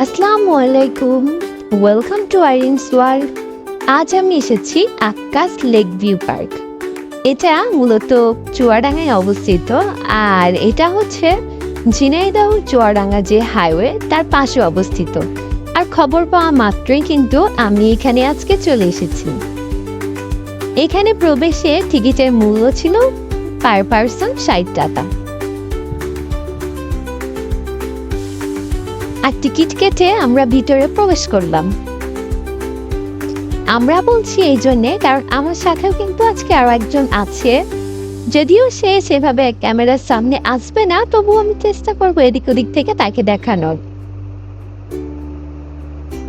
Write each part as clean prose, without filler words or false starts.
আসসালামু আলাইকুম, welcome to আইরিনস world. আজ আমি এসেছি আক্কাস লেক ভিউ পার্ক। এটা মূলত চুয়াডাঙ্গায় অবস্থিত, আর এটা হচ্ছে ঝিনাইদহ চুয়াডাঙ্গা যে হাইওয়ে তার পাশে অবস্থিত। আর খবর পাওয়া মাত্রই কিন্তু আমি এখানে আজকে চলে এসেছি। এখানে প্রবেশে টিকিটের মূল্য ছিল পার পারসন ৬০ টাকা। আর টিকিট কেটে আমরা ভিতরে প্রবেশ করলাম। আমরা বলছি এই জন্যে কারণ আমার সাথেও কিন্তু আজকে আরো একজন আছে, যদিও সে সেভাবে ক্যামেরার সামনে আসবে না, তবু আমি চেষ্টা করবো এদিক ওদিক থেকে তাকে দেখানোর।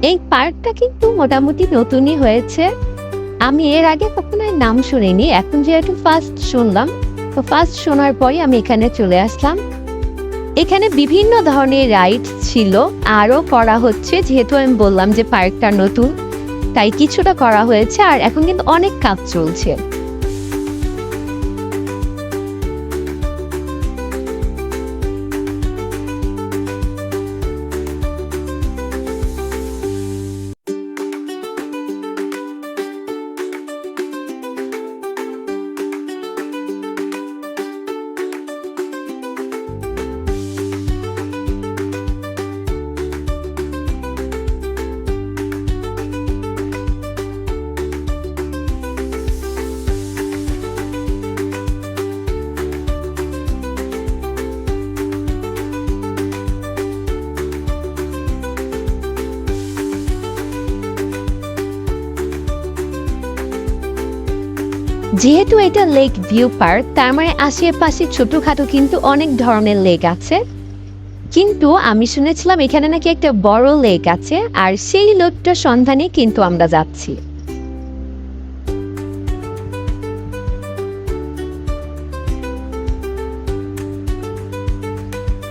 এই পার্কটা কিন্তু মোটামুটি নতুনই হয়েছে, আমি এর আগে কখনো নাম শুনিনি। এখন যেহেতু ফার্স্ট শুনলাম, তো ফার্স্ট শোনার পরে আমি এখানে চলে আসলাম। এখানে বিভিন্ন ধরনের রাইড ছিল, আরও করা হচ্ছে, যেহেতু আমি বললাম যে পার্কটা নতুন, তাই কিছুটা করা হয়েছে। আর এখন কিন্তু অনেক কাজ চলছে। যেহেতু এটা লেক ভিউ পার্ক, তার মানে আশেপাশে ছোটখাটো কিন্তু অনেক ধরনের লেক আছে। কিন্তু আমি শুনেছিলাম এখানে নাকি একটা বড় লেক আছে, আর সেই লেকটার সন্ধানে কিন্তু আমরা যাচ্ছি।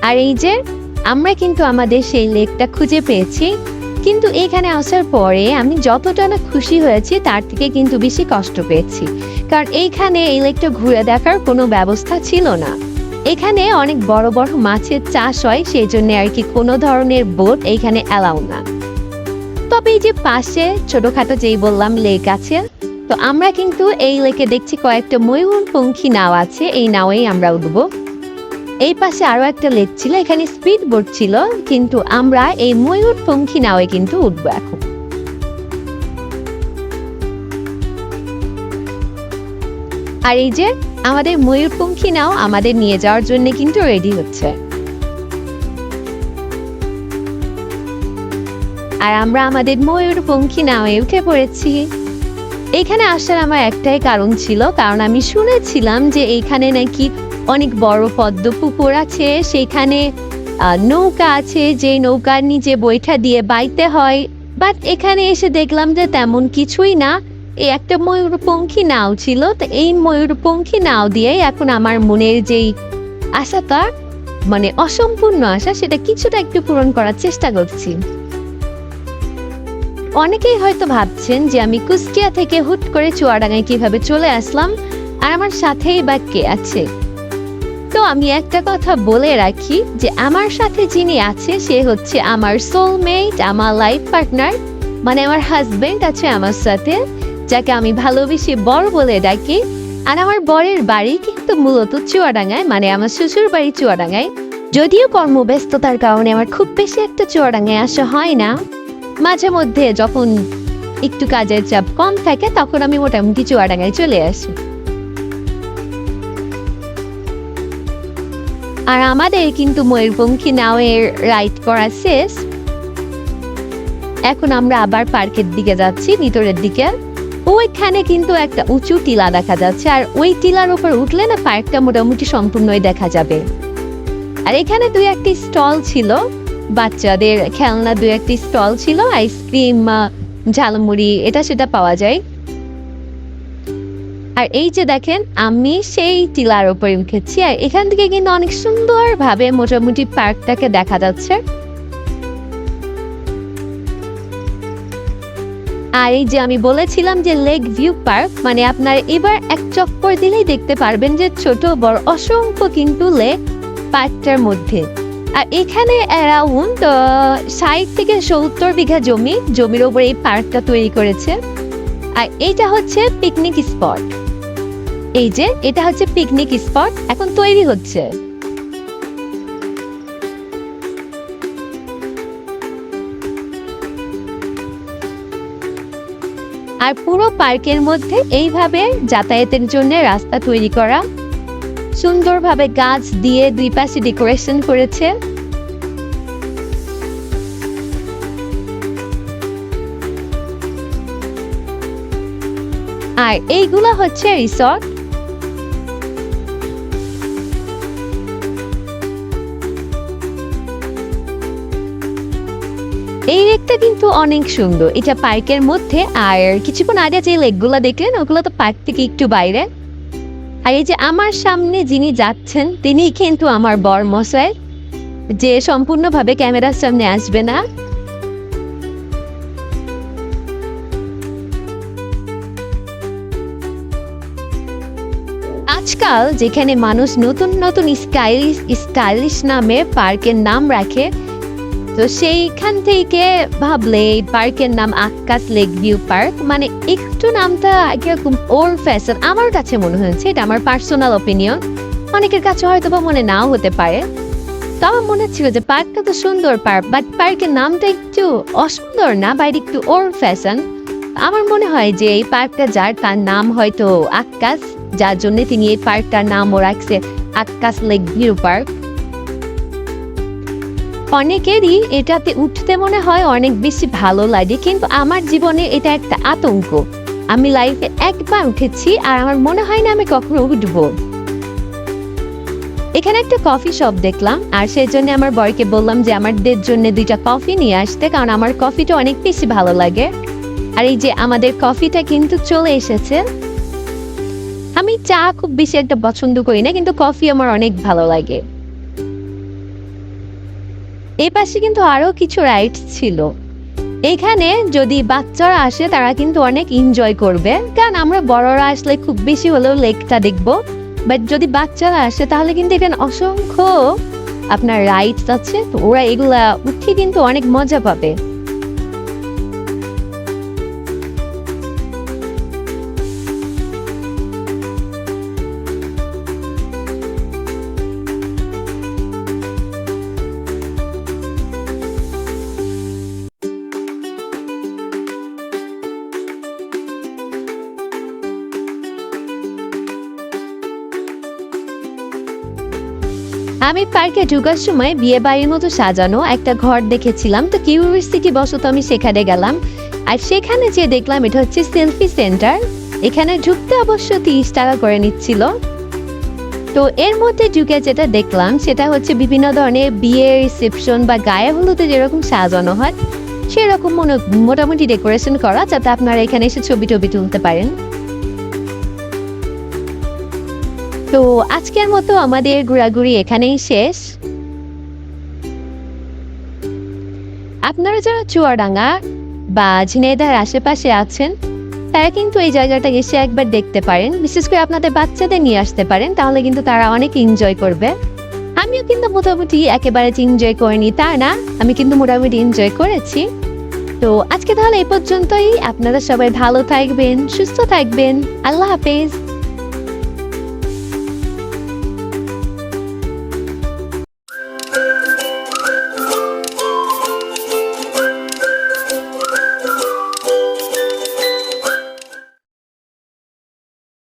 আর এই যে আমরা কিন্তু আমাদের সেই লেকটা খুঁজে পেয়েছি। কিন্তু এখানে আসার পরে আমি যতটা না খুশি হয়েছি তার থেকে কিন্তু বেশি কষ্ট পেয়েছি, কারণ এইখানে এই লেকটা ঘুরে দেখার কোনো ব্যবস্থা ছিল না। এখানে অনেক বড় বড় মাছের চাষ হয়, সেই জন্য আর কি কোনো ধরনের বোট এইখানে অ্যালাউ না। তবে এই যে পাশে ছোটখাটো যেই বললাম লেক আছে, তো আমরা কিন্তু এই লেকে দেখছি কয়েকটা ময়ূরপঙ্খী নাও আছে, এই নাওয়েই আমরা উঠবো। এই পাশে আরো একটা লেক ছিল, এখানে স্পিড বোট ছিল, কিন্তু আমরা এই ময়ূরপঙ্খী নাওয়ে কিন্তু উঠবো এখন। আর এই যে আমাদের ময়ূরপঙ্খী নাও আমাদের নিয়ে যাওয়ার জন্য কিন্তু রেডি হচ্ছে। আর আমরা আমাদের ময়ূরপঙ্খী নাওয়ে উঠে পড়েছি। এখানে আসার আমার একটাই কারণ ছিল, কারণ আমি শুনেছিলাম যে এইখানে নাকি অনেক বড় পদ্ম পুকুর আছে, সেখানে নৌকা আছে, যে নৌকার নিচে বৈঠা দিয়ে বাইতে হয়। বাট এখানে এসে দেখলাম যে তেমন কিছুই না, এই একটা ময়ূরপঙ্খী নাও ছিল। তো এই ময়ূরপঙ্খী নাও দিয়েই এখন আমার মনের যেই আশাটা, মানে অসম্পূর্ণ আশা, সেটা কিছুটা একটু পূরণ করার চেষ্টা করছি। অনেকেই হয়তো ভাবছেন যে আমি কুষ্টিয়া থেকে হুট করে চুয়াডাঙ্গায় কিভাবে চলে আসলাম, আর আমার সাথেই বা কে আছে। তো আমি একটা কথা বলে রাখি যে আমার সাথে যিনি আছে সে হচ্ছে আমার সোলমেট, আমার লাইফ পার্টনার, মানে আমার হাজবেন্ড আছে আমার সাথে, যাকে আমি ভালোবেসে বর বলে ডাকি। আর আমার বরের বাড়ি কিন্তু মূলত চুয়াডাঙ্গায়, মানে আমার শ্বশুর বাড়ি চুয়াডাঙ্গায়। যদিও কর্মব্যস্ততার কারণে আমার খুব বেশি একটা চুয়াডাঙ্গায় আসা হয় না, মাঝে মধ্যে যখন একটু কাজের চাপ কম থাকে তখন আমি মোটামুটি চুয়াডাঙ্গায় চলে আসি। আর আমাদের কিন্তু ময়ূরপঙ্খী নাওয়ের রাইড করা শেষ। এখন আমরা আবার পার্কের দিকে যাচ্ছি, ভিতরের দিকে। ওইখানে কিন্তু একটা উঁচু টিলা দেখা যাচ্ছে, আর ওই টিলার উপর উঠলে না পার্কটা মোটামুটি সম্পূর্ণই দেখা যাবে। আর এখানে দুই একটি স্টল ছিল, বাচ্চাদের খেলনা দুই একটি স্টল ছিল, আইসক্রিম, ঝালমুড়ি, এটা সেটা পাওয়া যায়। আর এই যে দেখেন আমি সেই টিলার উপরে উঠেছি, আর এখান থেকে কিন্তু অনেক সুন্দরভাবে মোটামুটি পার্কটাকে দেখা যাচ্ছে। আর এই যে আমি বলেছিলাম যে লেক ভিউ পার্ক, মানে আপনার এবার এক চক্কর দিলেই দেখতে পারবেন যে ছোট বড় অসংখ্য কিন্তু লেক পার্কটার মধ্যে। আর এখানে অ্যারাউন্ড 60 থেকে 70 বিঘা জমির উপর এই পার্কটা তৈরি করেছে। আর এইটা হচ্ছে পিকনিক স্পট। এই যে এটা হচ্ছে পিকনিক স্পট, এখন তৈরি হচ্ছে। আর পুরো পার্কের মধ্যে এইভাবে যাতায়াতের জন্য রাস্তা তৈরি করা, সুন্দরভাবে গাছ দিয়ে দুই পাশে ডেকোরেশন করেছে। আর এইগুলা হচ্ছে রিসর্ট। এই লেকটা কিন্তু অনেক সুন্দর, এটা পার্কের মধ্যে। আর কিছুক্ষণ আগে যে লেকগুলা দেখলেন ওগুলো তো পার্ক থেকে একটু বাইরে। আর এই যে আমার সামনে যিনি যাচ্ছেন তিনি কিন্তু আমার বর মশাই, যে সম্পূর্ণভাবে ক্যামেরার সামনে আসবে না। আজকাল যেখানে মানুষ নতুন নতুন স্টাইলিশ নামে পার্কের নাম রাখে, তো সেইখান থেকে ভাবলে এই পার্কের নাম আক্কাস লেক ভিউ পার্ক, মানে একটু নামটা কিরকম ওল্ড ফ্যাশন আমার কাছে মনে হয়েছে। এটা আমার পার্সোনাল ওপিনিয়ন, অনেকের কাছে হয়তো বা মনে নাও হতে পারে। তো আমার মনে ছিল যে পার্কটা তো সুন্দর পার্ক, বাট পার্কের নামটা একটু অসুন্দর না, বাইরে একটু ওল্ড ফ্যাশন। আমার মনে হয় যে এই পার্কটা যার, তার নাম হয়তো আক্কাস, যার জন্য তিনি এই পার্কটার নামও রাখছে আক্কাস লেক ভিউ পার্ক। অনেকেরই এটাতে উঠতে মনে হয় অনেক বেশি ভালো লাগে, কিন্তু আমার জীবনে এটা একটা আতঙ্ক। আমি লাইফে একবার উঠেছি আর আমার মনে হয় না আমি কখনো উঠবো। এখানে একটা কফি শপ দেখলাম, আর সেই জন্য আমার বরকে বললাম যে আমাদের জন্য 2টা কফি নিয়ে আসতে, কারণ আমার কফিটা অনেক বেশি ভালো লাগে। আর এই যে আমাদের কফিটা কিন্তু চলে এসেছে। আমি চা খুব বেশি একটা পছন্দ করি না, কিন্তু কফি আমার অনেক ভালো লাগে। এই পাশে কিন্তু আরো কিছু রাইডস ছিল। এখানে যদি বাচ্চারা আসে তারা কিন্তু অনেক এনজয় করবে, কারণ আমরা বড়রা আসলে খুব বেশি হলেও লেকটা দেখবো, বাট যদি বাচ্চারা আসে তাহলে কিন্তু এখানে অসংখ্য আপনার রাইডস আছে, তো ওরা এগুলা উঠে কিন্তু অনেক মজা পাবে। আমি পার্কে ঢোকার সময় বিয়ে বাড়ির মতো সাজানো একটা ঘর দেখেছিলাম, তো কিউরিওসিটি বশত আমি সেখানে গেলাম। আর সেখানে যে দেখলাম এটা হচ্ছে সেলফি সেন্টার। এখানে ঢুকতে অবশ্য 30 টাকা করে নিচ্ছিল। তো এর মধ্যে ঢুকে যেটা দেখলাম সেটা হচ্ছে বিভিন্ন ধরনের বিয়ে রিসেপশন বা গায়ে হলুদে যেরকম সাজানো হয় সেরকম মোটামুটি ডেকোরেশন করা, যাতে আপনারা এখানে এসে ছবি টবি তুলতে পারেন। তো আজকের মতো আমাদের ঘোরাঘুরি এখানেই শেষ। আপনারা যারা চুয়াডাঙ্গা বা ঝিনাইদহের আশেপাশে আছেন তারা কিন্তু এই জায়গাটা এসে একবার দেখতে পারেন, বিশেষ করে আপনাদের বাচ্চাদের নিয়ে আসতে পারেন, তাহলে কিন্তু তারা অনেক এনজয় করবে। আমিও কিন্তু মোটামুটি একেবারে এনজয় করিনি তা না, আমি কিন্তু মোটামুটি এনজয় করেছি। তো আজকে তাহলে এই পর্যন্তই। আপনারা সবাই ভালো থাকবেন, সুস্থ থাকবেন। আল্লাহ হাফেজ।